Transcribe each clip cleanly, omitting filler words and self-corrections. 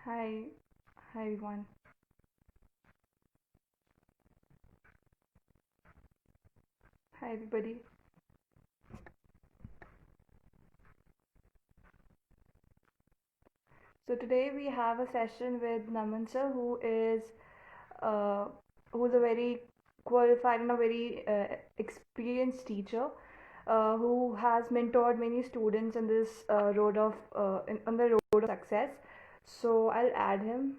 Hi, hi everyone. Hi everybody. So today we have a session with Naman sir, uh, who's a very qualified and a very experienced teacher, who has mentored many students in this road of on the road of success. So I'll add him.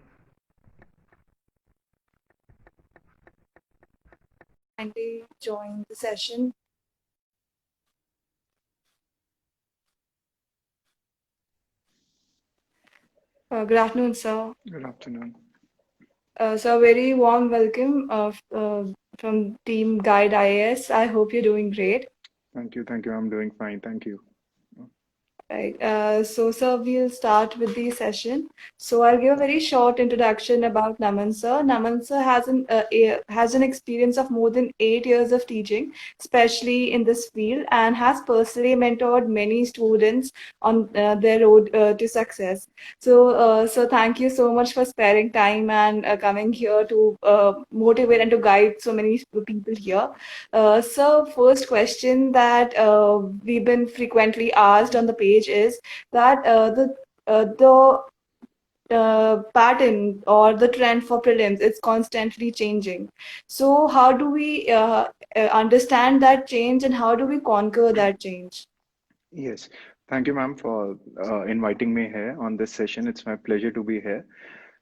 Kindly join the session. Good afternoon, sir. Good afternoon. So a very warm welcome from Team Guide IAS. I hope you're doing great. Thank you. Thank you. I'm doing fine. Thank you. Right. So, sir, we'll start with the session. So, I'll give a very short introduction about Naman sir. Naman sir has an experience of more than 8 years of teaching, especially in this field, and has personally mentored many students on their road to success. So, thank you so much for sparing time and coming here to motivate and to guide so many people here. So, first question that we've been frequently asked on the page is that the pattern or the trend for prelims is constantly changing. So, how do we understand that change and how do we conquer that change? Yes. Thank you, ma'am, for inviting me here on this session. It's my pleasure to be here.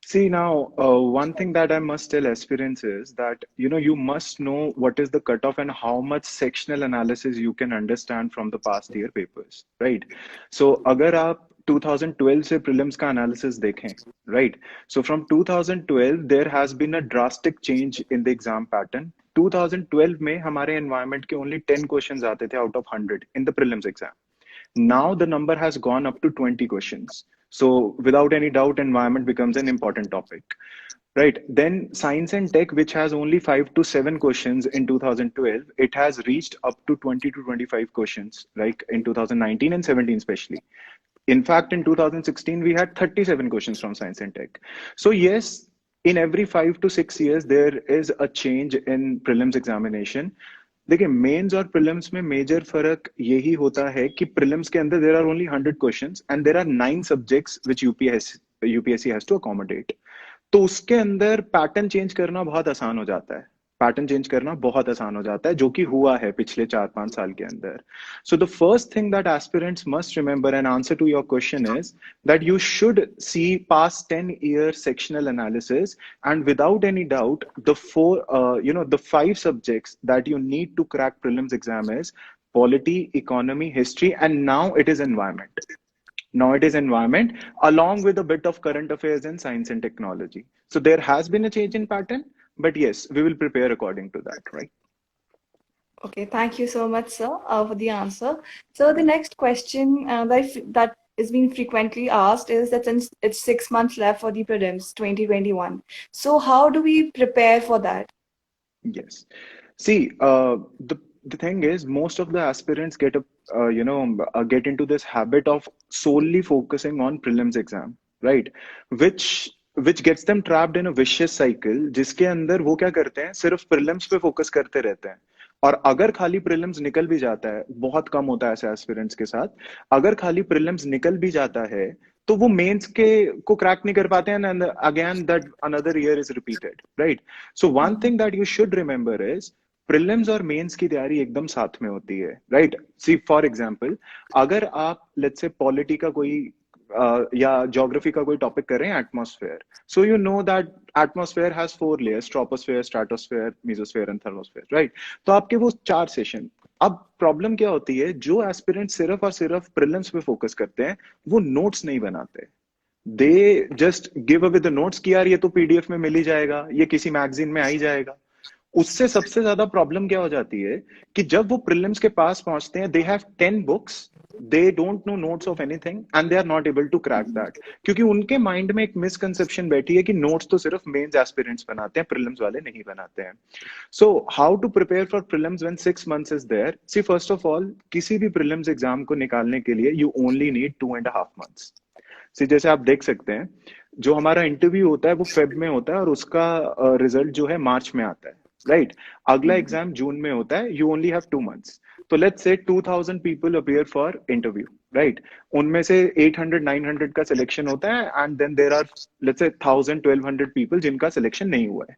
See, now, one thing that I must tell aspirants is that, you must know what is the cutoff and how much sectional analysis you can understand from the past year papers, right? So, अगर आप 2012 से prelims का analysis देखें, right? So, from 2012, there has been a drastic change in the exam pattern. 2012 में हमारे environment के only 10 questions आते थे out of 100 in the prelims exam. Now the number has gone up to 20 questions. So without any doubt, environment becomes an important topic. Right. Then science and tech, which has only 5 to 7 questions in 2012, it has reached up to 20 to 25 questions, like in 2019 and 17, especially. In fact, in 2016, we had 37 questions from science and tech. So, yes, in every 5 to 6 years, there is a change in prelims examination. देखिए mains और prelims में major फर्क यही होता है कि prelims के अंदर there are only 100 questions and there are 9 subjects which UPSC has to accommodate तो उसके अंदर पैटर्न चेंज करना बहुत आसान हो जाता है पैटर्न चेंज करना बहुत आसान हो जाता है जो कि हुआ है पिछले 4 5 साल के अंदर so the first thing that aspirants must remember and answer to your question is that you should see past 10-year sectional analysis and without any doubt the 5 subjects that you need to crack prelims exam is polity, economy, history, and now it is environment. Now it is environment along with a bit of current affairs and science and technology. So there has been a change in pattern, but yes, we will prepare according to that, right? Okay, thank you so much, sir, for the answer. So the next question that is being frequently asked is that since it's 6 months left for the prelims 2021, so how do we prepare for that? Yes. See, the thing is, most of the aspirants get into this habit of solely focusing on prelims exam, right? Which gets them trapped in a vicious cycle, जिसके अंदर वो क्या करते हैं सिर्फ prelims पे focus करते रहते हैं और अगर खाली prelims निकल भी जाता है बहुत कम होता है ऐसे aspirants के साथ अगर खाली prelims निकल भी जाता है तो वो मेंस के को क्रैक नहीं कर पाते हैं and again that another year is repeated right so one Mhm. Thing that you should remember is prelims और मेंस की तैयारी एकदम साथ में होती है राइट सी फॉर एग्जांपल अगर आप लेट्स से पॉलिटी का कोई या ज्योग्राफी का कोई टॉपिक कर रहे हैं atmosphere so you know that atmosphere has 4 layers troposphere stratosphere mesosphere and thermosphere right तो आपके वो 4 सेशन अब प्रॉब्लम क्या होती है जो एस्पिरेंट सिर्फ और सिर्फ प्रिलिम्स पे फोकस करते हैं वो नोट्स नहीं बनाते they just give away the notes कि यार ये तो पीडीएफ में मिल ही जाएगा ये किसी मैगजीन में आ ही जाएगा उससे सबसे ज्यादा प्रॉब्लम क्या हो जाती है कि जब वो प्रीलिम्स के पास पहुंचते हैं they have 10 books they don't know notes of anything and they are not able to crack that क्योंकि उनके माइंड में एक मिसकंसेप्शन बैठी है कि नोट्स तो सिर्फ मेंस एस्पिरेंट्स बनाते हैं प्रीलिम्स वाले नहीं बनाते हैं so how to prepare for prelims when 6 months is there see first of all किसी भी प्रीलिम्स एग्जाम को निकालने के लिए यू ओनली नीड 2.5 मंथ्स जैसे आप देख सकते हैं, जो हमारा इंटरव्यू होता है वो फेब में होता है और उसका रिजल्ट जो है मार्च में आता है, राइट। अगला एग्जाम जून में होता है, यू ओनली हैव 2 months। तो let's say 2000 people appear for interview, right. उनमें से 800 900 का सिलेक्शन होता है, and then there are let's say 1000 1200 people जिनका सिलेक्शन नहीं हुआ है।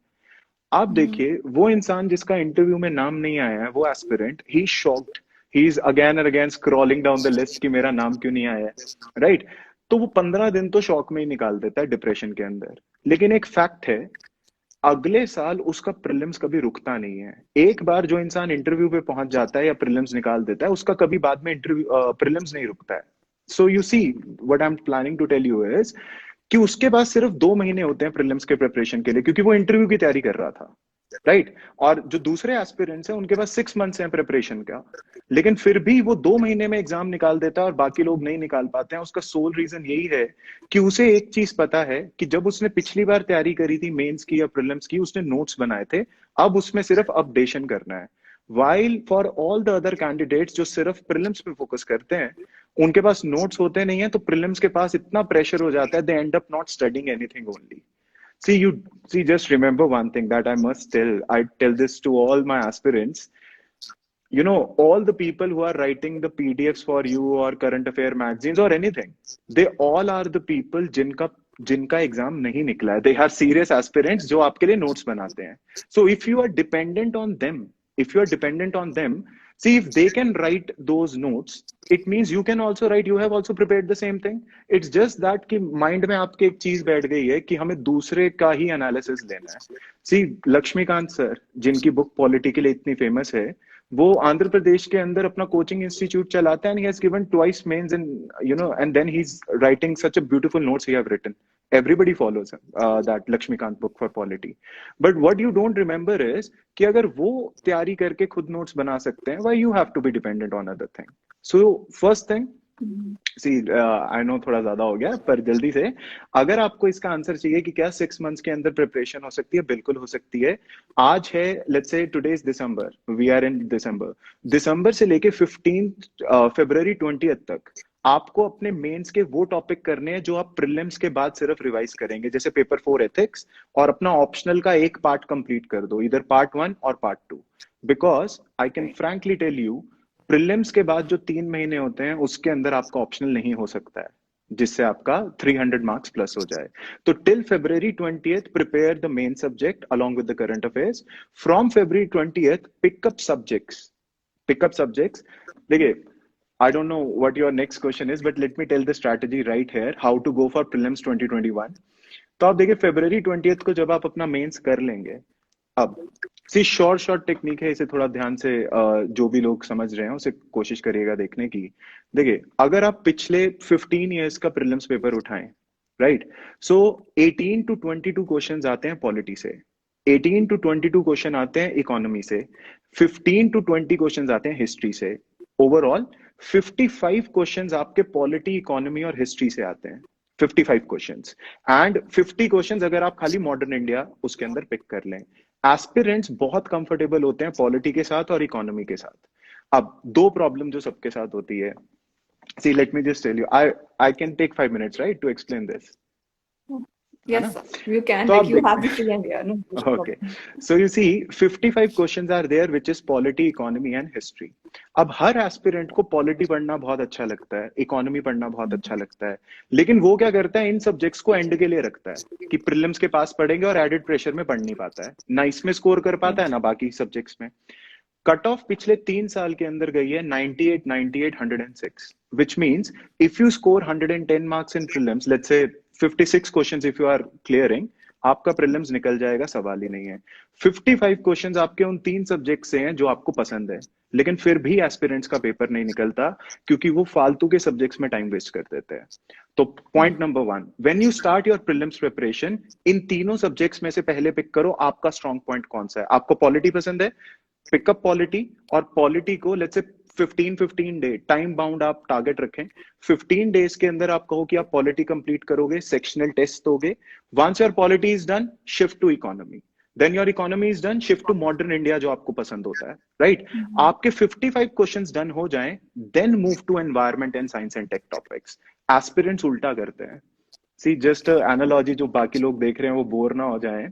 आप देखिए वो इंसान जिसका इंटरव्यू में नाम नहीं आया है, वो aspirant, he shocked, he is again and again scrolling down the list कि मेरा नाम क्यों नहीं आया है, राइट। तो वो 15 दिन तो शॉक में ही निकाल देता है, डिप्रेशन के अंदर। लेकिन एक फैक्ट है, अगले साल उसका प्रीलिम्स कभी रुकता नहीं है। एक बार जो इंसान इंटरव्यू पे पहुंच जाता है या प्रीलिम्स निकाल देता है, उसका कभी बाद में इंटरव्यू प्रीलिम्स नहीं रुकता है। So you see what I am planning to tell you is कि उसके पास सिर्फ 2 महीने होते हैं प्रीलिम्स के प्रिपरेशन के लिए, क्योंकि वो इंटरव्यू की तैयारी कर रहा था, राइट। और जो दूसरे एस्पिरेंट्स हैं उनके पास 6 मंथ्स हैं प्रिपरेशन का, लेकिन फिर भी वो 2 महीने में एग्जाम निकाल देता है और बाकी लोग नहीं निकाल पाते हैं। उसका सोल रीजन यही है कि उसे एक चीज पता है कि जब उसने पिछली बार तैयारी करी थी मेंस की या प्रीलिम्स की, उसने नोट्स बनाए थे, अब उसमें सिर्फ अपडेशन करना है। While for all the other candidates जो सिर्फ प्रीलिम्स पे फोकस करते हैं, उनके पास नोट्स होते नहीं है, तो प्रीलिम्स के पास इतना प्रेशर हो जाता है, they end up not studying anything only. See, you see, just remember one thing that I must tell. I tell this to all my aspirants. You know, all the people who are writing the PDFs for you or current affair magazines or anything, they all are the people जिनका exam नहीं निकला है। They are serious aspirants जो आपके लिए notes बनाते हैं। So if you are dependent on them, if you are dependent on them, see if they can write those notes, it means you can also write, you have also prepared the same thing. It's just that कि mind में आपके एक चीज बैठ गई है कि हमें दूसरे का ही एनालिसिस लेना है। सी लक्ष्मीकांत सर जिनकी बुक पॉलिटी के लिए इतनी फेमस है, वो आंध्र प्रदेश के अंदर अपना कोचिंग इंस्टीट्यूट चलाता है, and he has given twice mains in you know, and then he is writing such a beautiful notes he have written. Everybody follows that Lakshmikant book for polity. But what you don't remember is कि अगर वो तैयारी करके खुद notes बना सकते हैं, why you have to be dependent on other thing? So first thing, see I know थोड़ा ज्यादा हो गया, पर जल्दी से अगर आपको इसका आंसर चाहिए कि क्या 6 मंथ्स के अंदर प्रिपरेशन हो सकती है, बिल्कुल हो सकती है। आज है let's say today is December, we are in December. दिसंबर से लेके 15 फरवरी 20 तक आपको अपने मेंस के वो टॉपिक करने हैं जो आप प्रीलिम्स के बाद सिर्फ रिवाइज करेंगे, जैसे पेपर 4 एथिक्स, और अपना ऑप्शनल का एक पार्ट कंप्लीट कर दो, इधर पार्ट 1 और part 2। Because I can frankly tell you, prelims के बाद जो 3 महीने होते हैं उसके अंदर आपका ऑप्शनल नहीं हो सकता है जिससे आपका 300 मार्क्स प्लस हो जाए। तो till February 20th prepare the main subject along with the current affairs. From February 20th pick up subjects. देखिए, I don't know what your next question is, but let me tell the strategy right here, how to go for prelims 2021. तो आप देखिए February 20th को जब आप अपना mains कर लेंगे, अब सी शॉर्ट टेक्निक है, इसे थोड़ा ध्यान से जो भी लोग समझ रहे हैं उसे कोशिश करिएगा देखने की। देखिए, अगर आप पिछले 15 ईयर्स का प्रीलिम्स पेपर उठाएं, राइट, सो 18 to 22 क्वेश्चंस आते हैं पॉलिटी से, 18 to 22 क्वेश्चन आते हैं इकोनॉमी से, 15 to 20 क्वेश्चंस आते हैं हिस्ट्री से। ओवरऑल 55 क्वेश्चंस आपके पॉलिटी, इकोनॉमी और हिस्ट्री से आते हैं, 55 क्वेश्चंस। एंड 50 क्वेश्चंस अगर आप खाली मॉडर्न इंडिया उसके अंदर पिक कर लें। एस्पिरेंट्स बहुत कंफर्टेबल होते हैं पॉलिटी के साथ और इकोनॉमी के साथ। अब दो प्रॉब्लम जो सबके साथ होती है, see let me just tell you, I can take 5 minutes right to explain this, है ना? Yes, sir. You can. तो Like आप you have देखते the free and clear. No okay, problem. So you see 55 questions are there which is polity, economy and history. अब हर aspirant को polity पढ़ना बहुत अच्छा लगता है, इकोनॉमी पढ़ना बहुत अच्छा लगता है, लेकिन वो क्या करता है, इन सब्जेक्ट्स को एंड के लिए रखता है कि प्रीलिम्स के पास पढ़ेंगे, और एडेड प्रेशर में पढ़ नहीं पाता है, ना इसमें स्कोर कर पाता है ना बाकी सब्जेक्ट्स में। कट ऑफ पिछले 3 साल के अंदर गई है 98, 98, 106, which means if you score 110 marks in prelims, let's say 56 questions if you are clearing, आपका प्रीलिम्स निकल जाएगा, सवाल ही नहीं है। 55 क्वेश्चंस आपके उन 3 सब्जेक्ट से हैं जो आपको पसंद है, लेकिन फिर भी एस्पिरेंट्स का पेपर नहीं निकलता क्योंकि वो फालतू के सब्जेक्ट्स में टाइम वेस्ट कर देते हैं। तो point number 1, when you start your prelims preparation, इन तीनों सब्जेक्ट्स में से पहले पिक करो आपका स्ट्रॉन्ग पॉइंट कौन सा है। आपको पॉलिटी पसंद है, पिकअप पॉलिटी, और पॉलिटी को let's say 15 day time bound आप टारगेट रखें। 15 डेज के अंदर आप कहो कि आप पॉलिटी कंप्लीट करोगे, सेक्शनल टेस्ट दोगे। Once your polity is done, shift to economy, then your economy is done, shift to modern India जो आपको पसंद होता है, राइट। आपके 55 क्वेश्चंस डन हो जाएं, then move to environment and science and tech topics. Aspirants उल्टा करते हैं। सी जस्ट एनालॉजी, जो बाकी लोग देख रहे हैं वो बोर ना हो जाएं।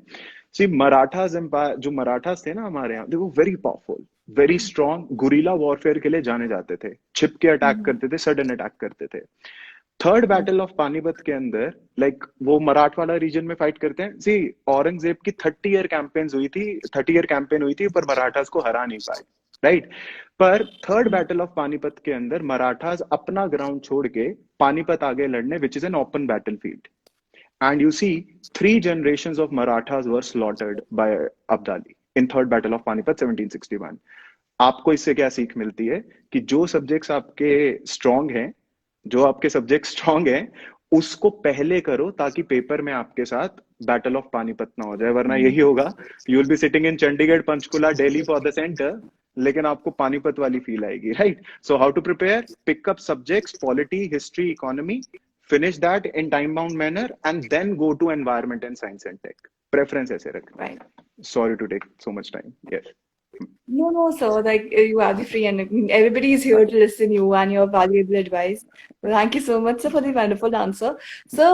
सी मराठास एम्पायर, जो मराठास थे ना हमारे यहाँ, देखो very powerful, very strong, guerrilla warfare के लिए जाने जाते थे, छिप के अटैक Mhm. करते थे, सडन अटैक करते थे। थर्ड बैटल ऑफ पानीपत के अंदर, लाइक वो मराठवाड़ा रीजन में फाइट करते हैं। सी औरंगजेब की 30 ईयर कैंपेन्स हुई थी, 30 ईयर कैंपेन हुई थी, पर मराठास को हरा नहीं पाए, राइट। पर third Mhm. Battle of Panipat के अंदर मराठास अपना ग्राउंड छोड़ के पानीपत आगे लड़ने, which is an open battle field, and you see 3 generations of Marathas were slaughtered by Abdali in third battle of Panipat 1761। आपको इससे क्या सीख मिलती है कि जो सब्जेक्ट्स आपके स्ट्रांग हैं, जो आपके सब्जेक्ट स्ट्रांग हैं, उसको पहले करो ताकि पेपर में आपके साथ बैटल ऑफ पानीपत ना हो जाए, वरना यही Mhm. होगा, you will be sitting in Chandigarh, Panchkula, Delhi for the centre, लेकिन आपको पानीपत वाली फील आएगी, right. So how to prepare, pick up subjects, polity, history, economy, finish that in time bound manner, and then go to environment and science and tech, preference ऐसे रखनी Right. है। Sorry to take so much time, yes। No, no, sir. Like you are the free, and everybody is here to listen you and your valuable advice. So thank you so much, sir, for the wonderful answer. Sir,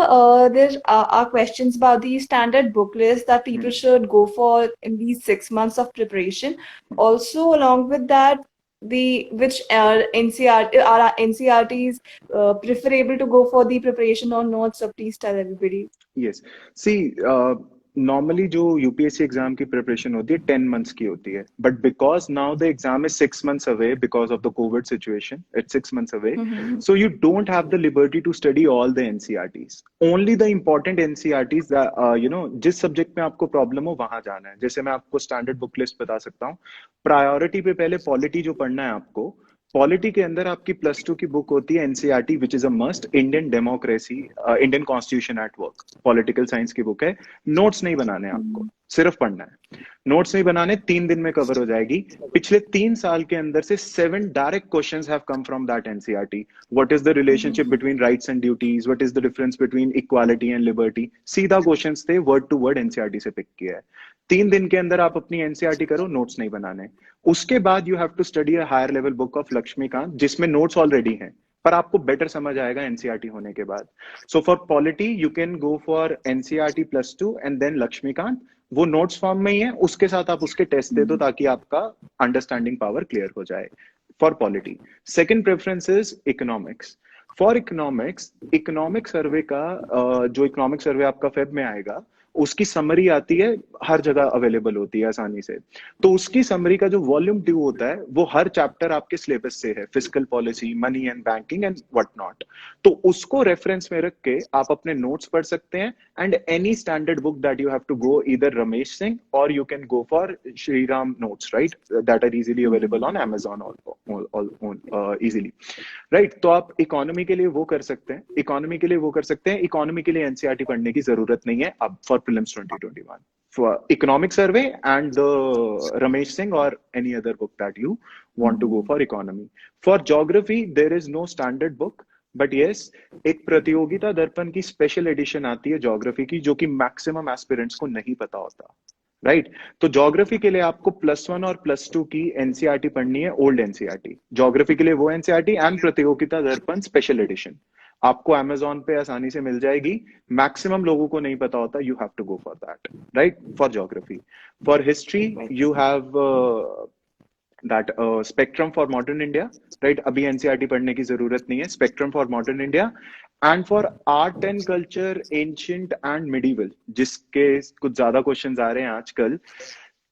there are questions about the standard book list that people should go for in these 6 months of preparation. Also, along with that, the which are NCRTs preferable to go for the preparation or not? So please tell everybody. Yes, see normally जो UPSC exam की preparation होती है 10 months की होती है, but because now the exam is 6 months away because of the COVID situation, it's 6 months away. Mm-hmm. So you don't have the liberty to study all the NCERTs, only the important NCERTs, you know, जिस subject में आपको problem हो वहां जाना है। जैसे मैं आपको स्टैंडर्ड बुक लिस्ट बता सकता हूँ। प्रायोरिटी पे पहले पॉलिटी जो पढ़ना है आपको, पॉलिटी के अंदर आपकी +2 की बुक होती है NCERT, which is a must, Indian democracy, Indian constitution at work, political science की बुक है। नोट्स नहीं बनाने आपको, सिर्फ पढ़ना है। नोट्स नहीं बनाने, 3 दिन में कवर हो जाएगी। पिछले 3 साल के अंदर से 7 direct questions have come from that NCERT. What is the relationship Mm-hmm. Between rights and duties, what is the difference between equality and liberty, सीधा क्वेश्चंस थे, वर्ड टू वर्ड एनसीईआरटी से पिक किया है। 3 दिन के अंदर आप अपनी एनसीईआरटी करो, नोट्स नहीं बनाने। उसके बाद you have to study a higher level book of Laxmikanth, जिसमें नोट्स ऑलरेडी हैं, पर आपको बेटर समझ आएगा एनसीईआरटी होने के बाद। So for polity you can go for NCERT +2 and then Laxmikanth, वो नोट्स फॉर्म में ही है, उसके साथ आप उसके टेस्ट दे दो ताकि आपका अंडरस्टैंडिंग पावर क्लियर हो जाए for polity. Second preference is economics. For economics, economic survey का जो इकोनॉमिक सर्वे आपका फेब में आएगा, उसकी समरी आती है, हर जगह अवेलेबल होती है आसानी से। तो उसकी समरी का जो वॉल्यूम 2 होता है, वो हर चैप्टर आपके सिलेबस से है, physical policy, money and banking and what not. तो उसको रेफरेंस में रख के आप अपने नोट्स पढ़ सकते हैं, and any standard book that you have to go, इधर रमेश सिंह और you can go for Shri Ram notes, right, that are easily available on Amazon easily, right. तो आप इकोनॉमी के लिए वो कर सकते हैं, इकोनॉमी के लिए वो कर सकते हैं, इकोनॉमी के लिए एनसीईआरटी पढ़ने की जरूरत नहीं है अब for prelims 2021, for economic survey and the Ramesh Singh or any other book that you want to go Mm-hmm. for economy। For geography there is no standard book, but yes, एक प्रतियोगिता दर्पण की स्पेशल एडिशन आती है geography की, जो कि maximum aspirants को नहीं पता होता, राइट। तो ज्योग्राफी के लिए आपको +1 और +2 की एनसीईआरटी पढ़नी है, ओल्ड एनसीईआरटी ज्योग्राफी के लिए, वो एनसीईआरटी एंड प्रतियोगिता दर्पण स्पेशल एडिशन आपको अमेजोन पे आसानी से मिल जाएगी। मैक्सिमम लोगों को नहीं पता होता, you have to go for that, right, for geography. For history Right. You have that Spectrum for modern India, right, अभी एनसीईआरटी पढ़ने की जरूरत नहीं है, Spectrum for modern India. And for art and culture, ancient and medieval, जिसके कुछ ज्यादा questions आ रहे हैं आजकल,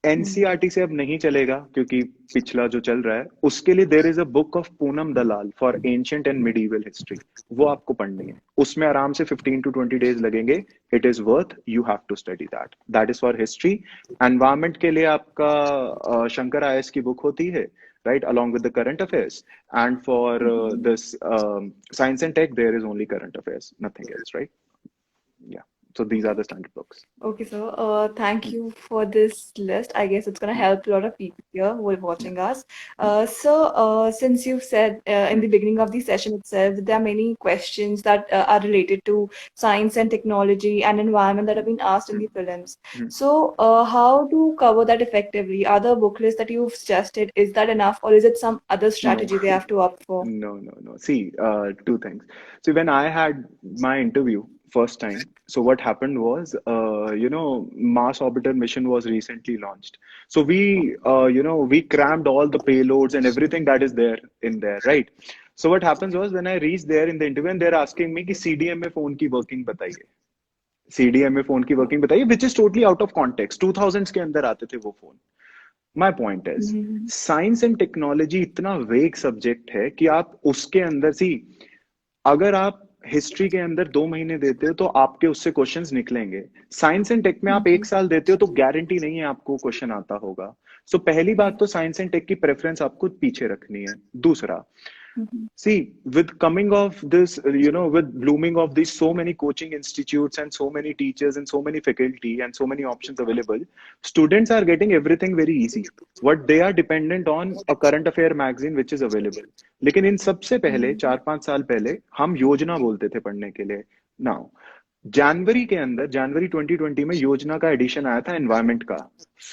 Mm-hmm. एनसीईआरटी से अब नहीं चलेगा, क्योंकि पिछला जो चल रहा है उसके लिए there is a book of Poonam Dalal for ancient and medieval history, वो आपको पढ़नी है, उसमें आराम से 15 to 20 days लगेंगे। It is worth, you have to study that, that is for history. Environment के लिए आपका शंकर आईएएस की बुक होती है, right, along with the current affairs, and for Mm-hmm. this science and tech there is only current affairs, nothing else, right? Yeah, So these are the standard books. Okay, so thank you for this list. I guess it's gonna Mm, help a lot of people here who are yeah. watching us. Mm, Since you've said in mm, the beginning of the session itself that there are many questions that are related to science and technology and environment that have been asked in mm, the prelims. mm. So, how to cover that effectively? Are the book list that you've suggested, is that enough, or is it some other No, strategy they have to opt for? no, no, no. See, two things. See, when I had my interview first time, so what happened was, Mars Orbiter mission was recently launched. So we crammed all the payloads and everything that is there in there, right? So what happens was when I reached there in the interview, and they're asking me कि CDMA phone की working बताइए, CDMA phone की working बताइए, which is totally out of context. 2000s के अंदर आते थे वो phone. My point is Mhm. Science and technology इतना वेग सब्जेक्ट है कि आप उसके अंदर सी अगर आप हिस्ट्री के अंदर 2 महीने देते हो तो आपके उससे क्वेश्चंस निकलेंगे. साइंस एंड टेक में आप एक Mhm. साल देते हो तो गारंटी नहीं है आपको क्वेश्चन आता होगा. सो पहली बात तो साइंस एंड टेक की प्रेफरेंस आपको पीछे रखनी है. दूसरा, Mhm. see, with coming of this, with blooming of these so many coaching institutes and so many teachers and so many faculty and so many options available, students are getting everything very easy. What they are dependent on a current affair magazine which is available. लेकिन इन सबसे पहले Mhm. 4-5 साल पहले हम योजना बोलते थे पढ़ने के लिए. नाउ जनवरी के अंदर जनवरी 2020 में योजना का एडिशन आया था एनवायरमेंट का.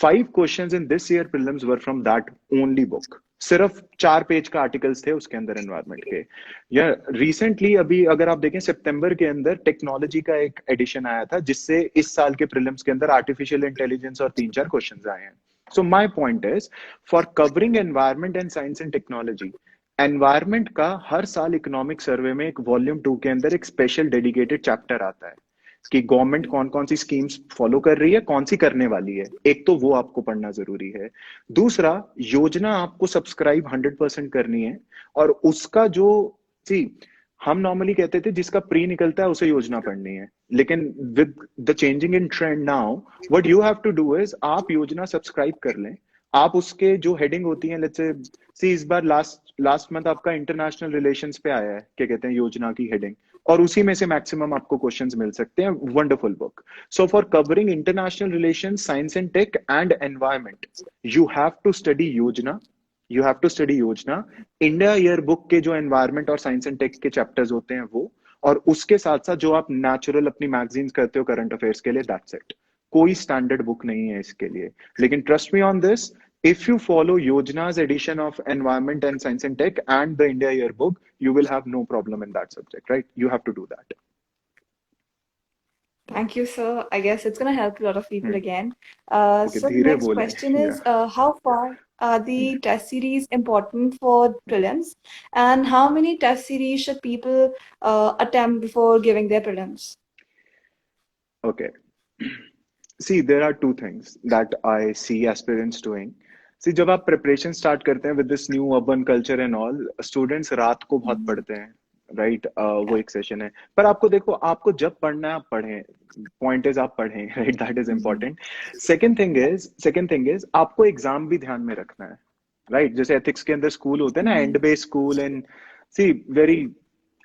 5 questions in this year prelims were from that only book. सिर्फ 4 पेज का आर्टिकल्स थे उसके अंदर एनवायरमेंट के. या रिसेंटली अभी अगर आप देखें सितंबर के अंदर टेक्नोलॉजी का एक एडिशन आया था जिससे इस साल के प्रीलिम्स के अंदर आर्टिफिशियल इंटेलिजेंस और 3-4 क्वेश्चंस आए हैं. So my point is for covering environment and science and technology, environment का हर साल इकोनॉमिक सर्वे में एक वॉल्यूम 2 के अंदर एक स्पेशल डेडिकेटेड चैप्टर आता है कि गवर्नमेंट कौन कौन सी स्कीम्स फॉलो कर रही है, कौन सी करने वाली है. एक तो वो आपको पढ़ना जरूरी है. दूसरा, योजना आपको सब्सक्राइब 100% करनी है. और उसका जो सी हम नॉर्मली कहते थे जिसका प्री निकलता है उसे योजना पढ़नी है. लेकिन with the changing in trend now, what you have to do is आप योजना सब्सक्राइब कर लें. आप उसके जो हेडिंग होती है, लेट्स से सी इस बार लास्ट लास्ट मंथ आपका इंटरनेशनल रिलेशंस पे आया है, क्या कहते हैं, योजना की हेडिंग. और उसी में से मैक्सिमम आपको क्वेश्चंस मिल सकते हैं. Wonderful book. So for covering international relations, science and tech and environment, you have to study Yojana. You have to study Yojana. India year book के जो एनवायरमेंट और साइंस एंड टेक के चैप्टर्स होते हैं वो, और उसके साथ साथ जो आप नेचुरल अपनी मैगजीन्स करते हो करंट अफेयर्स के लिए, दैट्स इट. कोई स्टैंडर्ड बुक नहीं है इसके लिए. लेकिन trust me on this, if you follow Yojana's edition of environment and science and tech and the India yearbook, you will have no problem in that subject, right? You have to do that. Thank you, sir. I guess it's going to help a lot of people Hmm. again. Okay, So the धीरे next बोले. question is, Yeah. how far are Hmm. the test series important for prelims, and how many test series should people attempt before giving their prelims? Okay. See, there are two things that I see aspirants doing. See, जब आप preparation start करते हैं with this new urban culture and all, students रात को बहुत Mhm. पढ़ते हैं, right? वो Yeah. एक सेशन है. पर आपको देखो, आपको जब पढ़ना है आप पढ़ें. पॉइंट इज आप पढ़ें, right? That is Mhm. Important. Second thing is आपको एग्जाम भी ध्यान में रखना है, राइट? जैसे एथिक्स के अंदर स्कूल होते हैं ना, and Mhm. Based school. And see, very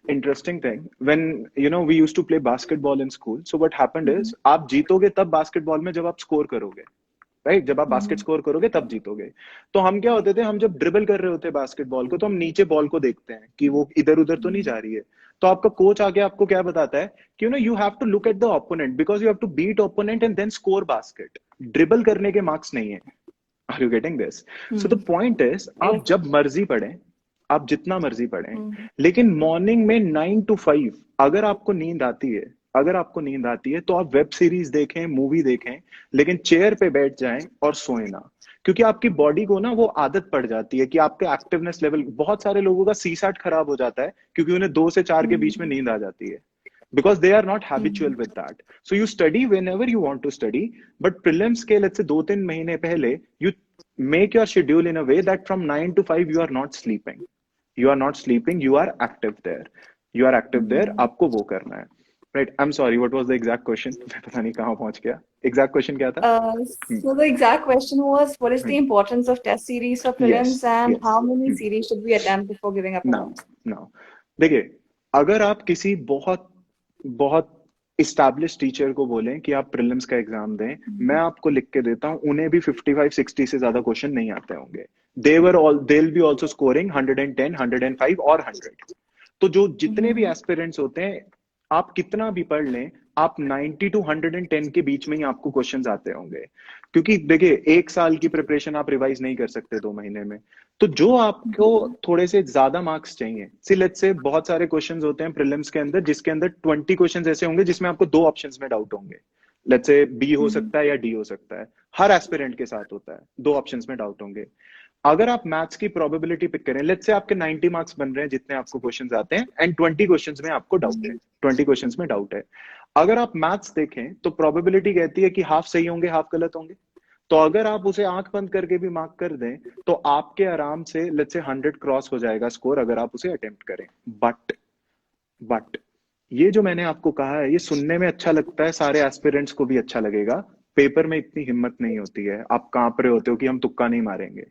interesting thing, when we used to play basketball in school, so what happened is Mhm. आप जीतोगे तब बास्केटबॉल में जब आप स्कोर करोगे, राइट? जब आप बास्केट Mhm. स्कोर करोगे तब जीतोगे. तो हम क्या होते थे, हम जब ड्रिबल कर रहे होते हैं बास्केटबॉल को तो हम नीचे बॉल को देखते हैं कि वो इधर उधर तो नहीं Mhm. जा रही है. तो आपका कोच आके आपको क्या बताता है कि you have to look at the opponent because you have to beat opponent and then score basket. Dribble करने के मार्क्स नहीं है. Are you getting this? So the Mhm. Point is आप Yes, sir. जब मर्जी पढ़ें, आप जितना मर्जी पढ़ें, Mhm. लेकिन मॉर्निंग में 9 to 5 अगर आपको नींद आती है, अगर आपको नींद आती है तो आप वेब सीरीज देखें, मूवी देखें, लेकिन चेयर पे बैठ जाएं और सोए ना. क्योंकि आपकी बॉडी को ना वो आदत पड़ जाती है कि आपके एक्टिवनेस लेवल, बहुत सारे लोगों का सीसैट खराब हो जाता है क्योंकि उन्हें 2 से 4 के बीच में Mhm. नींद आ जाती है, because they are not habitual Mhm. with that. So you study whenever you want to study, but prelims के let's say 2-3 महीने पहले you make your schedule in a way that from 9 to 5 you are not sleeping. You are not sleeping. You are active there. You are active there. Mhm. आपको वो करना है. Right. I'm sorry. What was the exact question? मैं पता नहीं कहाँ पहुंच गया. Exact question क्या था? Uh, Hmm. so the exact question was, what is Hmm. the importance of test series for prelims, Yes. and how Yes. many Hmm. series should we attempt before giving our Now, prelims? now, देखिए, अगर आप किसी बहुत बहुत establish teacher को बोलें कि आप प्रीलिम्स का एग्जाम दें, मैं आपको लिख के देता हूं, उन्हें भी 55-60 से ज्यादा क्वेश्चन नहीं आते होंगे। They will be also scoring 110, 105 और 100। तो जो जितने भी एस्पिरेंट्स होते हैं, आप कितना भी पढ़ लें, आप 90 टू 110 के बीच में ही आपको क्वेश्चंस आते होंगे। क्योंकि देखिए, एक साल की प्रिपरेशन आप रिवाइज नहीं कर सकते 2 महीने में। तो जो आपको थोड़े से ज्यादा मार्क्स चाहिए, सी लेट्स से बहुत सारे क्वेश्चंस होते हैं प्रीलिम्स के अंदर, जिसके अंदर 20 क्वेश्चंस ऐसे होंगे जिसमें आपको 2 ऑप्शंस में डाउट होंगे। लेट्स से बी हो सकता है या डी हो सकता है, हर एस्पिरेंट के साथ होता है, 2 ऑप्शंस में डाउट होंगे। अगर आप मैथ्स की प्रोबेबिलिटी पिक करें, लेट्स से आपके 90 मार्क्स बन रहे हैं जितने आपको क्वेश्चंस आते हैं, एंड 20 क्वेश्चंस में आपको डाउट है, 20 क्वेश्चंस में डाउट है। अगर आप मैथ्स देखें तो प्रोबेबिलिटी कहती है कि हाफ सही होंगे, हाफ गलत होंगे। तो अगर आप उसे आंख बंद करके भी मार्क कर दें, तो आपके आराम से लेट्स से 100 क्रॉस हो जाएगा स्कोर, अगर आप उसे अटेम्प्ट करें। बट ये जो मैंने आपको कहा है, ये सुनने में अच्छा लगता है, सारे एस्पिरेंट्स को भी अच्छा लगेगा, पेपर में इतनी हिम्मत नहीं होती है, आप कांप रहे होते हो कि हम तुक्का नहीं मारेंगे।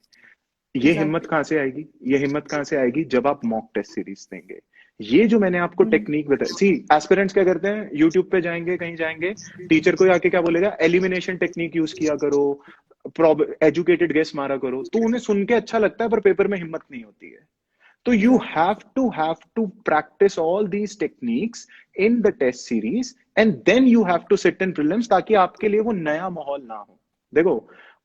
ये हिम्मत एग्जैक्टली। कहां से आएगी? ये हिम्मत कहां से आएगी? जब आप मॉक टेस्ट सीरीज देंगे। ये जो मैंने आपको टेक्निक बताई, सी एस्पिरेंट्स क्या करते हैं, यूट्यूब पे जाएंगे, कहीं जाएंगे, टीचर को आके क्या बोलेगा, एलिमिनेशन टेक्निक यूज किया करो, एजुकेटेड गेस मारा करो, तो उन्हें सुन के अच्छा लगता है, पर पेपर में हिम्मत नहीं होती है। तो you exactly. have to practice all these techniques in the test series, and then you have to sit in prelims, ताकि आपके लिए वो नया माहौल ना हो। देखो,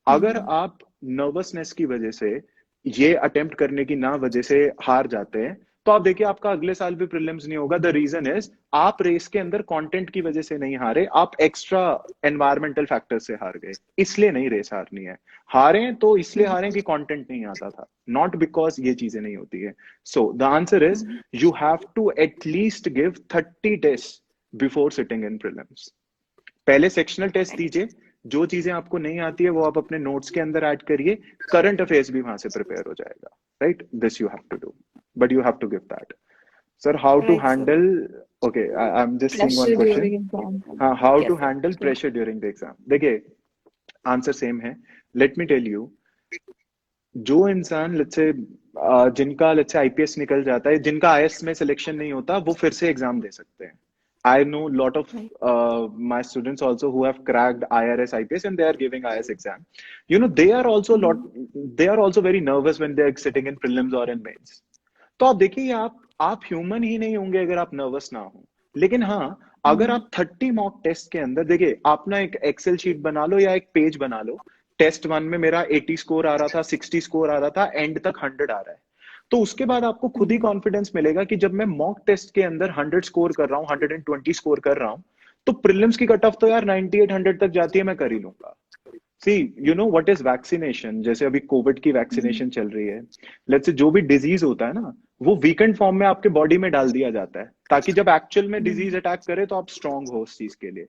अगर आप नर्वसनेस की वजह से, ये अटेम्प्ट करने की ना वजह से हार जाते हैं, तो आप देखिए आपका अगले साल भी प्रीलिम्स नहीं होगा। द रीजन इज, आप रेस के अंदर कंटेंट की वजह से नहीं हारे, आप एक्स्ट्रा एनवायरमेंटल फैक्टर से हार गए, इसलिए नहीं रेस हारनी है। हारे तो इसलिए हारे कि कंटेंट नहीं आता था, नॉट बिकॉज ये चीजें नहीं होती है। So the answer is, you have to at least give 30 test before sitting in prelims. पहले सेक्शनल टेस्ट दीजिए, जो चीजें आपको नहीं आती है वो आप अपने नोट्स के अंदर ऐड करिए, करंट अफेयर्स भी वहां से प्रिपेयर हो जाएगा। Right, this you have to do, but you have to give that. Sir, how to write sir. Handle, okay, I am just seeing one pressure question. During exam. हाँ, how to yes handle sir. Pressure during the exam. देखिए, answer same है। Let me tell you, जो इंसान let's say जिनका let's say IPS निकल जाता है, जिनका आईएएस में सिलेक्शन नहीं होता, वो फिर से एग्जाम दे सकते हैं। I know lot of my students also who have cracked IRS, IPS, and they are giving IS exam. You know, they are also very nervous when they are sitting in prelims or in mains. तो आप देखिए, आप human ही नहीं होंगे अगर आप nervous ना हो। लेकिन हाँ, अगर आप 30 मॉक टेस्ट के अंदर, देखिए, आप ना एक एक्सेल शीट बना लो या एक पेज बना लो, टेस्ट 1 में मेरा 80 स्कोर आ रहा था, 60 स्कोर आ रहा था, एंड तक 100 आ रहा है। तो उसके बाद आपको खुद ही कॉन्फिडेंस मिलेगा कि जब मैं मॉक टेस्ट के अंदर 100 स्कोर कर रहा हूँ, 120 स्कोर कर रहा हूँ, तो प्रीलिम्स की कट ऑफ तो यार 98 100 तक जाती है, मैं कर ही लूंगा। See, you know what is vaccination? जैसे अभी कोविड की वैक्सीनेशन चल रही है, लेट्स से जो भी डिजीज होता है ना, वो वीकेंड फॉर्म में आपके बॉडी में डाल दिया जाता है, ताकि जब एक्चुअल में डिजीज अटैक करे तो आप स्ट्रांग हो उस चीज के लिए।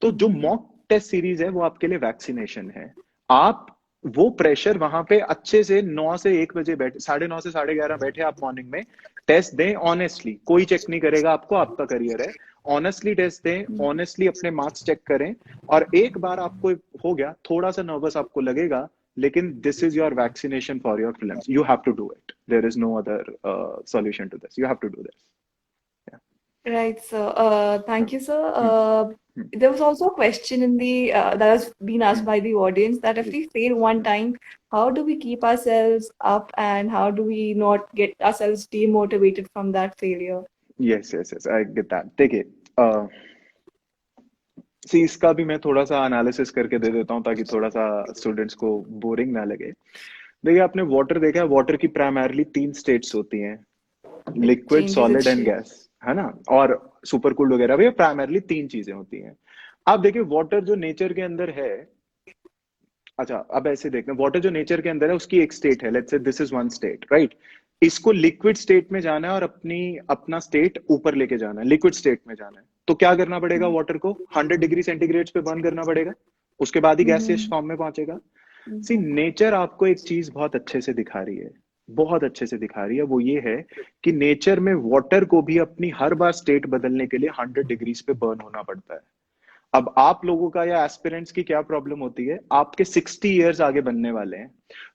तो जो मॉक टेस्ट सीरीज है वो आपके लिए वैक्सीनेशन है। आप वो प्रेशर वहां पे अच्छे से 9 से 1 बजे बैठे, 9:30 से 11:30 बैठे आप मॉर्निंग में, टेस्ट दें ऑनेस्टली, कोई चेक नहीं करेगा आपको, आपका करियर है। ऑनेस्टली टेस्ट दें, ऑनेस्टली अपने मार्क्स चेक करें, और एक बार आपको हो गया, थोड़ा सा नर्वस आपको लगेगा, लेकिन this is your vaccination for your prelims. You have to do it, there is no other solution to this, you have to do this. Right, sir. Thank you, sir. Hmm, hmm, There was also a question in the that has been asked hmm, by the audience that if we fail one time, how do we keep ourselves up and how do we not get ourselves demotivated from that failure? Yes yes yes, I get that. देखिए, सी, इसका भी मैं थोड़ा सा analysis करके दे देता हूँ, ताकि थोड़ा सा स्टूडेंट्स को बोरिंग ना लगे। देखिए, आपने वाटर देखा है, वाटर की प्राइमरली 3 स्टेट्स होती हैं, It liquid, changes its solid and shape. Gas, है ना? और सुपर कूल्ड वगैरह भी प्राइमरली 3 चीजें होती हैं। आप देखिए, वाटर जो नेचर के अंदर है, अच्छा, अब ऐसे देखना, वाटर जो नेचर के अंदर है उसकी एक स्टेट है, लेट्स से this is one state, right? इसको लिक्विड स्टेट में जाना है और अपना स्टेट ऊपर लेके जाना है, लिक्विड स्टेट में जाना है। तो क्या करना पड़ेगा? वाटर को 100 डिग्री सेंटीग्रेड पे बर्न करना पड़ेगा, उसके बाद ही गैसियस Mm-hmm. फॉर्म में पहुंचेगा। सी, नेचर आपको एक चीज बहुत अच्छे से दिखा रही है, बहुत अच्छे से दिखा रही है, वो ये है कि नेचर में वाटर को भी अपनी हर बार स्टेट बदलने के लिए 100 डिग्रीज पे बर्न होना पड़ता है। अब आप लोगों का या एस्पिरेंट्स की क्या प्रॉब्लम होती है, आपके 60 इयर्स आगे बनने वाले हैं,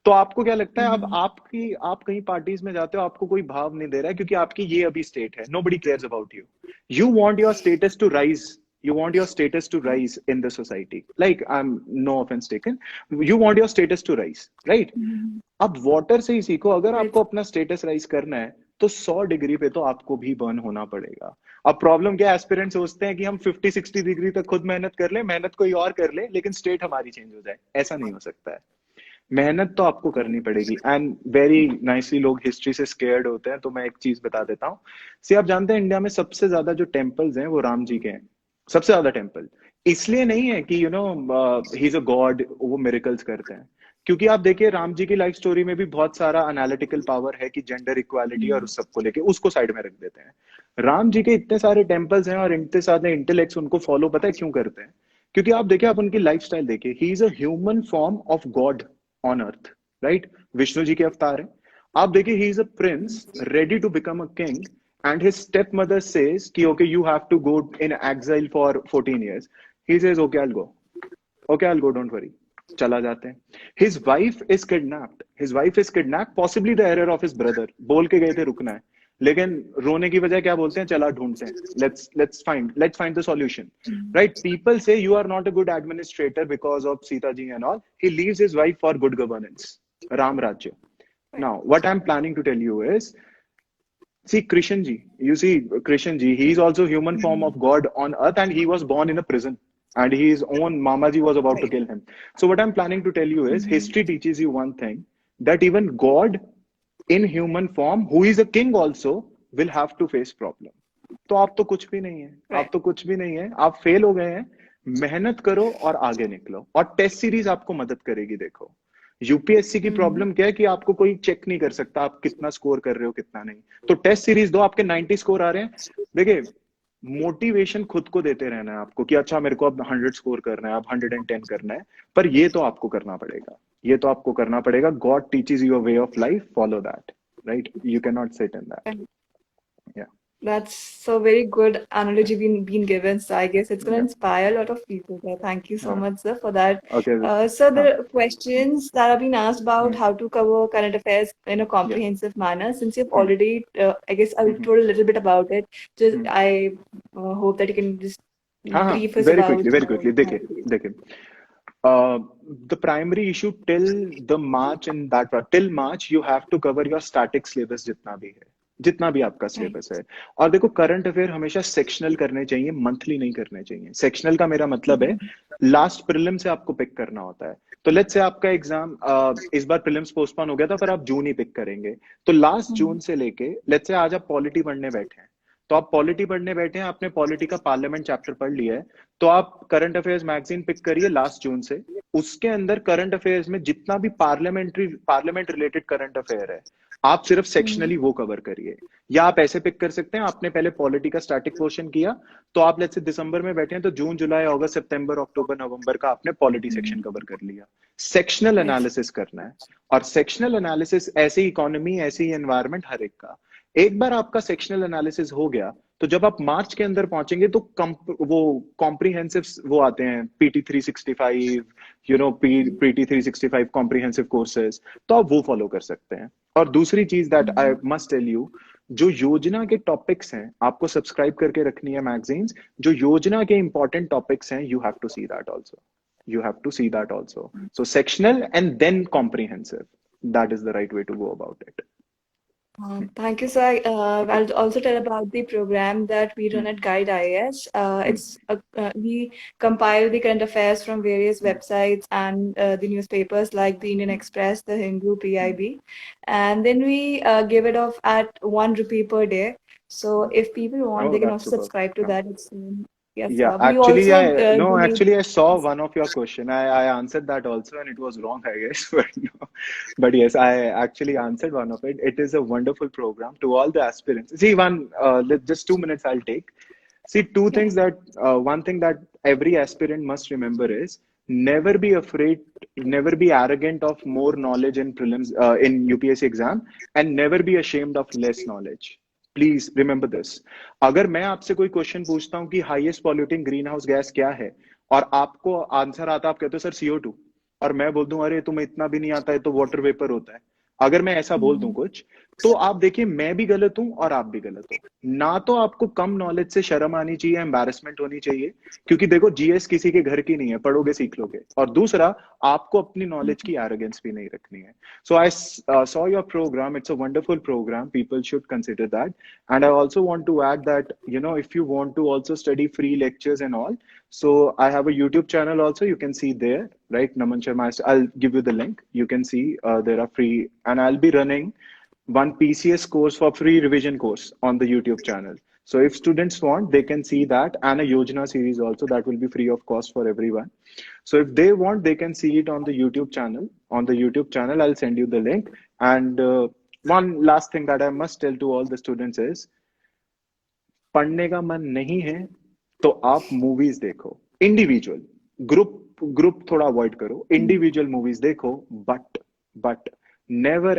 तो आपको क्या लगता है, अब Mm-hmm. आप कहीं पार्टीज में जाते हो, आपको कोई भाव नहीं दे रहा है, क्योंकि आपकी ये अभी स्टेट है, nobody cares about you. You want your status to rise, You want your status to rise in the society. Like, I'm no offense taken. You want your status to rise, right? Mhm. अब water से ही सीखो, अगर Right. आपको अपना status rise करना है तो 100 degree पे तो आपको भी बर्न होना पड़ेगा. अब प्रॉब्लम क्या है, एस्पिरेंट सोचते हैं कि हम 50-60 डिग्री तक खुद मेहनत कर ले, मेहनत कोई और कर ले, लेकिन स्टेट हमारी चेंज हो जाए. ऐसा नहीं हो सकता है. मेहनत तो आपको करनी पड़ेगी. एंड वेरी नाइसली लोग हिस्ट्री से स्केयर्ड होते हैं, तो मैं एक चीज बता देता हूँ. सी, आप जानते हैं इंडिया में सबसे ज्यादा जो टेम्पल्स हैं वो राम जी के हैं. सबसे ज्यादा टेम्पल. इसलिए नहीं है कि ही इज अ गॉड, वो मिरेकल्स करते हैं. क्योंकि आप देखिए राम जी की लाइफ स्टोरी में भी बहुत सारा एनालिटिकल पावर है कि जेंडर इक्वालिटी और Mhm. उस सबको लेके उसको साइड में रख देते हैं. राम जी के इतने सारे टेम्पल्स हैं और इतने सारे इंटेलेक्ट्स उनको फॉलो, पता है क्यों करते हैं? क्योंकि आप देखिए, आप उनकी लाइफ स्टाइल देखिए, he is a human form of God on earth, right? Vishnu ji के अवतार है. आप देखिए, he is a prince ready to become a king, and his step mother says कि okay you have to go in exile for 14 years. He says okay I will go. Okay I will go, don't worry. चला जाते हैं. His wife is kidnapped, possibly the error of his brother. बोल के गए थे रुकना है, लेकिन रोने की बजाय क्या बोलते हैं, चला ढूंढते हैं. Let's find the solution. Mhm. Right? People say you are not a good administrator because of Sita ji and all. He leaves his wife for good governance. Ram Rajya. Right. Now, what I'm planning to tell you is, see Krishan ji. You see Krishan ji. He is also human form Mhm. of God on earth, and he was born in a prison. And his own Mama ji was about to Right. kill him. So what I'm planning to tell you is, Mhm. history teaches you one thing, that even God in human form, who is a king also, will have to face problem. तो आप तो कुछ भी नहीं है. आप Right. तो कुछ भी नहीं है. आप फेल हो गए हैं. मेहनत करो और आगे निकलो, और टेस्ट सीरीज आपको मदद करेगी. देखो, यूपीएससी की Mhm. प्रॉब्लम क्या है कि आपको कोई चेक नहीं कर सकता आप कितना स्कोर कर रहे हो कितना नहीं. तो टेस्ट सीरीज दो, आपके 90 स्कोर आ रहे हैं. देखिए, मोटिवेशन खुद को देते रहना है आपको कि अच्छा मेरे को अब 100 स्कोर करना है, अब 110 करना है. पर ये तो आपको करना पड़ेगा. ये तो आपको करना पड़ेगा. God teaches you a way of life, follow that. Right? You can not sit in that. Right. या. That's so very good analogy been given. So I guess it's going to या. inspire a lot of people there. Thank you so हाँ. much, sir, for that. Okay. So हाँ. the questions that have been asked about hmm. how to cover current affairs in a या. comprehensive manner, since you've hmm. already, I guess I've hmm. told a little bit about it. Just hmm. I hope that you can just हाँ हाँ, brief us very about quickly, very how quickly. how देखिए, to do. देखिए, the primary issue till the March, and that till March you have to cover your static syllabus जितना भी है, जितना भी आपका Right. सिलेबस है. और देखो, करंट अफेयर हमेशा सेक्शनल करने चाहिए, मंथली नहीं करने चाहिए. सेक्शनल का मेरा मतलब है Mhm. लास्ट प्रीलिम से आपको पिक करना होता है. तो लेट्स से आपका एग्जाम इस बार प्रीलिम्स पोस्टपोन हो गया था, पर आप जून ही पिक करेंगे. तो लास्ट जून Mhm. से लेके लेट्स से आज आप पॉलिटी पढ़ने बैठे हैं, तो आप पॉलिटी पढ़ने बैठे हैं, आपने पॉलिटी का पार्लियामेंट चैप्टर पढ़ लिया है, तो आप करंट अफेयर्स मैगजीन पिक करिए लास्ट जून से. उसके अंदर करंट अफेयर्स में जितना भी पार्लियामेंट रिलेटेड करंट अफेयर है, आप सिर्फ सेक्शनली Mhm. वो कवर करिए. या आप ऐसे पिक कर सकते हैं, आपने पहले पॉलिटी का स्टैटिक पोर्शन किया, तो आप लेट्स से दिसंबर में बैठे हैं, तो जून जुलाई अगस्त सितंबर अक्टूबर नवंबर का आपने पॉलिटी सेक्शन Mhm. कवर कर लिया. Sectional Yes. एनालिसिस करना है. और सेक्शनल एनालिसिस, ऐसी इकोनॉमी, ऐसी एनवायरमेंट, हर एक का. एक बार आपका सेक्शनल एनालिसिस हो गया, तो जब आप मार्च के अंदर पहुंचेंगे तो वो कॉम्प्रिहेंसिव वो आते हैं, PT 365, PT 365 कॉम्प्रिहेंसिव कोर्सेज, तो आप वो फॉलो कर सकते हैं. और दूसरी चीज that I Mhm. Must tell you, जो योजना के टॉपिक्स हैं आपको सब्सक्राइब करके रखनी है मैगजीन्स. जो योजना के इंपॉर्टेंट टॉपिक्स हैं, you have to see that also. You have to see that also. So sectional and then comprehensive. That is the right way to go about it. Thank you, sir. I'll also tell about the program that we run Hmm. at Guide IAS. Hmm. We compile the current affairs from various Hmm. websites and the newspapers like the Indian Hmm. Express, the Hindu, Hmm. PIB, and then we give it off at 1 rupee per day. So Hmm. if people want, Oh, they can that's also superb. subscribe to Huh. that. Yes, Yeah, sir. We actually, also I no, donate. actually, I saw one of your question. I answered that also, and it was wrong, I guess. But no, but yes, I actually answered one of it. It is a wonderful program to all the aspirants. See, just 2 minutes I'll take. See, two Yeah. things that one thing that every aspirant must remember is never be afraid, never be arrogant of more knowledge in prelims in UPSC exam, and never be ashamed of less knowledge. Please remember this. अगर मैं आपसे कोई question पूछता हूं कि highest polluting green house gas क्या है, और आपको आंसर आता, आप कहते हो सर CO2, और मैं बोल दूं अरे तुम्हें इतना भी नहीं आता है तो वाटर वेपर होता है. अगर मैं ऐसा बोल दूं Mhm. कुछ, तो आप देखिए, मैं भी गलत हूं और आप भी गलत हो। ना तो आपको कम नॉलेज से शर्म आनी चाहिए, एम्बैरेसमेंट होनी चाहिए, क्योंकि देखो जीएस किसी के घर की नहीं है, पढ़ोगे सीख लोगे। और दूसरा, आपको अपनी नॉलेज की एरोगेंस भी नहीं रखनी है। सो आई saw your program. It's a wonderful program. People should consider that. And I also want to add that, if you want to also study free lectures and all, so I have a YouTube channel also. You can see there, right? Naman Sharma. I'll give you the link. You can see there are free, and I'll be running one PCS course for free revision course on the YouTube channel. So if students want, they can see that, and a Yojana series also that will be free of cost for everyone. So if they want, they can see it on the YouTube channel. On the YouTube channel, I'll send you the link. And one last thing that I must tell to all the students is, पढ़ने का मन नहीं है तो आप movies देखो individual. Group group थोड़ा avoid करो, इंडिविजुअल मूवीज देखो। बट नेवर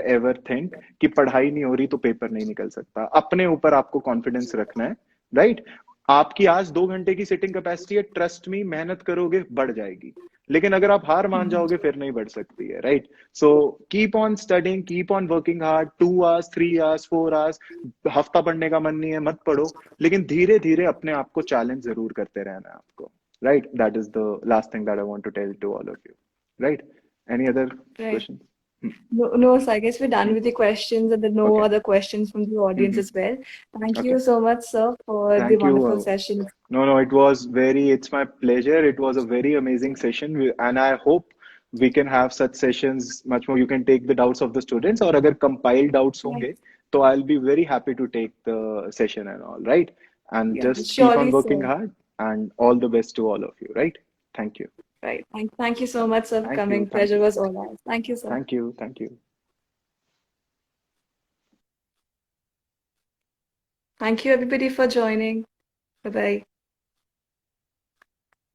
एवर थिंक कि पढ़ाई नहीं हो रही तो पेपर नहीं निकल सकता। अपने ऊपर आपको कॉन्फिडेंस रखना है, राइट? आपकी आज 2 घंटे की सिटिंग कैपेसिटी है, ट्रस्ट मी, मेहनत करोगे बढ़ जाएगी। लेकिन अगर आप हार मान जाओगे फिर नहीं बढ़ सकती है, right? So keep on studying, keep on working hard. 2 hours, 3 hours, 4 hours, हफ्ता पढ़ने का मन नहीं है मत पढ़ो, लेकिन धीरे धीरे अपने आप को चैलेंज जरूर करते रहना है आपको, right? That is the last thing that I want to tell to all of you, right? Any other Right. Question? No, no, so I guess we're done with the questions, and there are no okay. other questions from the audience as well. Thank okay, you so much, sir, for the thank you. wonderful session. No, it was it's my pleasure. It was a very amazing session. And I hope we can have such sessions much more. You can take the doubts of the students, or अगर compiled doubts Right. होंगे, तो I'll be very happy to take the session and all, right? And Yeah, just keep on surely, working sir. hard, and all the best to all of you, right? Thank you. Right. Thank you so much, sir, for Thank you. coming. Thank Pleasure you. was all ours. Thank you, sir. Thank you. Thank you. Thank you, everybody, for joining. Bye bye.